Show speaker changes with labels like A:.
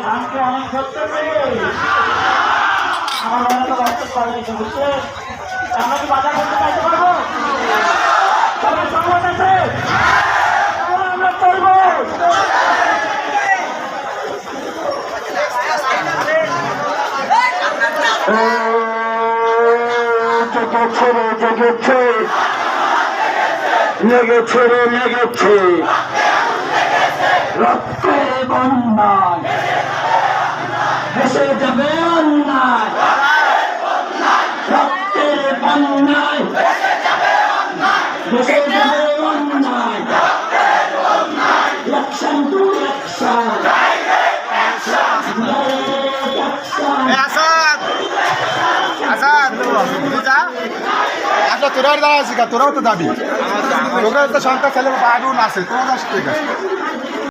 A: ধানকে অনেক ধরতে পেরে আমার মনে তো রক্ত করে দিতে বুঝছে আমরা কি বাজার করতে চাইতে পারবো সবার সম্মত আছে আমরা করবো জেগেছে লেগেছে রে লেগেছে রক্তের বন্যায় ভেসে যাবে অন্যায় রক্তের বন্যায় ভেসে যাবে অন্যায় অ্যাকশন টু অ্যাকশন
B: তোরা দাঁড়া আছে তোরাও তো দাবি তোকে তো সরকার ছেলে বাড়ুন আছে তোরা ঠিক আছে